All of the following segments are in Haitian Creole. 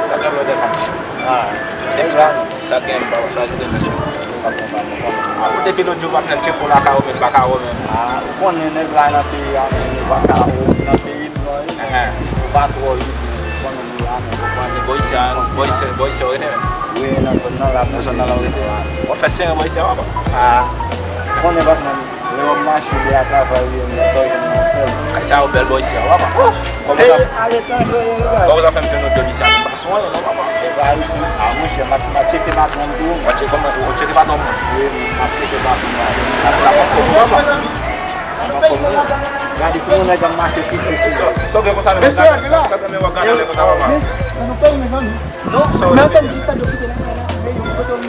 Sagan lo de kamis. Sagan bawa saja de nasi. Aku de bilo juga kan cepola kau men bakau men. Kon ne blana pi bakau na pi no. Batu kon ni ana. Quando boise ore. We national ore. O fasen boise aba. Kon ne bakna le machi de atava e so que Kai sa o bel boise aba. Como da femme no domicile pas soin no aba. vai a muxe matemática que nós vamos do O che como o che que va dom. matemática Gadi como na da marca que precisa. Só que você não sabe. Só que meu cara leva tava mal. Eu não tenho mesmo. Não, não tem que saber o que tem lá. Meio eu tô me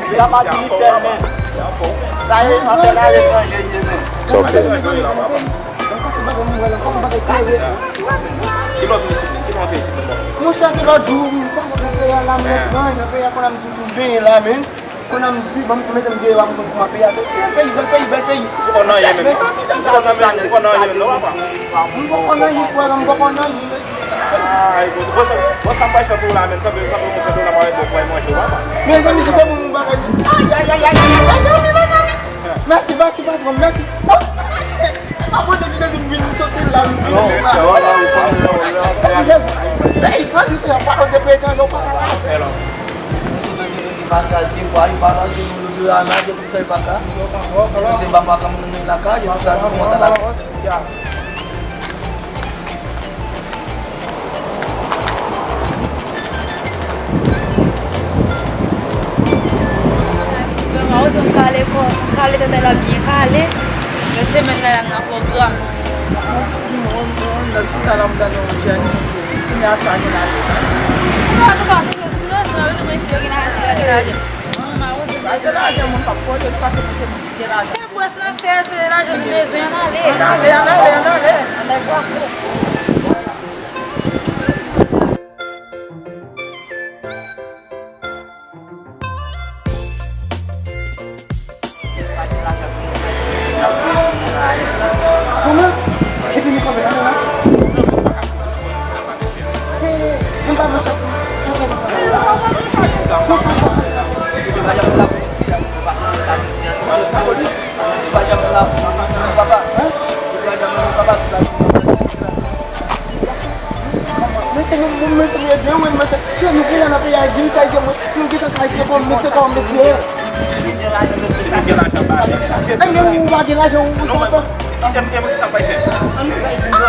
Sai até lá estrangeiro mesmo. Só que lo visite, que não fez isso não. Mucha se va dum, como que lá mesmo, não veio quando me bem lá mesmo. Quando me disse vamos comer também vamos com uma peia. Bem. Oh não, é mesmo. Oh não, é não apa. Ai, você vai para o lá, mas sabe como na mão do pai mocho apa. Meus amigos estão um bagulho. Ai. Merci. A moça que desce um vinho só tem lá. Isso é para o dependente não para lá. Masaji wali para di menuju anak dia bisa pakai. Bisa bapak kamu menemui laka, dia bisa mau telat. Ya. Mau kali tete la bien kali. Nanti mana nak program. Kita dalam dan ujian ini asanya lagi. Aku kan sudah itu mesti lagi nak. Mau Aja mau pakai itu pasti bisa berjalan. Saya buat na festa era de desenho na lei. Anda kuat. Como? Itu ni kamera mana? Sebentar macam. Misalnya dia macam saya mungkin nak pergi gym saja mungkin kita kasih kau mix kau mesti. Anda bagi aja usaha. Tem sampai sih.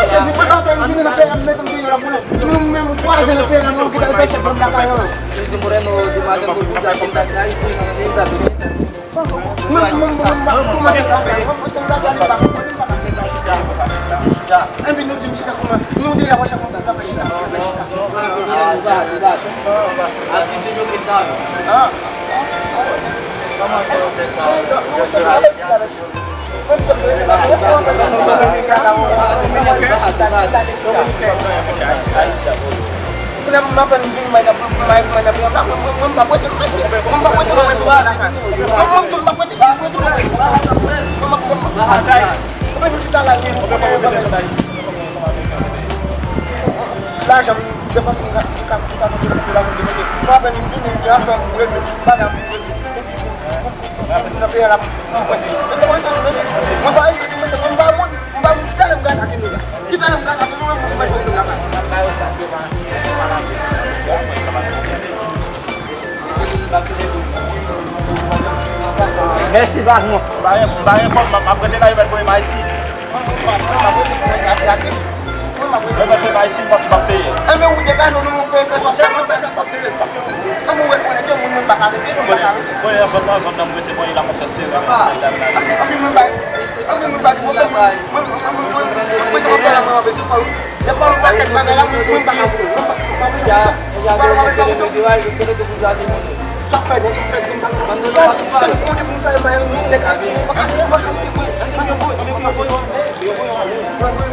Jadi apa yang kita nak ambil tempat orang pula. Memang kuasa nak pergi kita baca belakang yo. Si Moreno di masa berbuka cinta nyari cinta. Ambil nuju sih aku mah. Nuju dia apa siapa tak pasti. Aqui se não me sabe. Kenapa makan gini mana membuat itu masih membuat itu apa mesti tak lagi lah jam depas kita pulang di sini apa nih gini dia from gue mana apa nak pergi semua sana membahas itu masa membangun kita dalam keadaan ini kita dalam keadaan ini membangun belakang Messi bangun, Banyak kok apa dia lagi bermain Messi. hati-hati. Bermain Messi Mbappe. Ame udah kan nu PFS macam apa dah kau pilih. Kamu wek mana cuma membakar itu. Boleh ya soalnya mungkin mau hilang fase. Kami membagi mobil. Bisa masalah mau besok kalau dia baru pakai lagi membakar. Sampai jumpa. Saya pun dia minta bayar dekat sini. Makasih itu.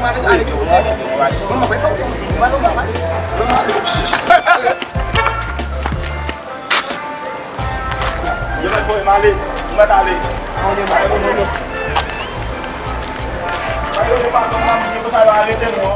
Mana ada juga. Mama besok. Mana mama? Jangan boleh malik, enggak tali. Ayo ni pak, kamu mesti besar lagi temu.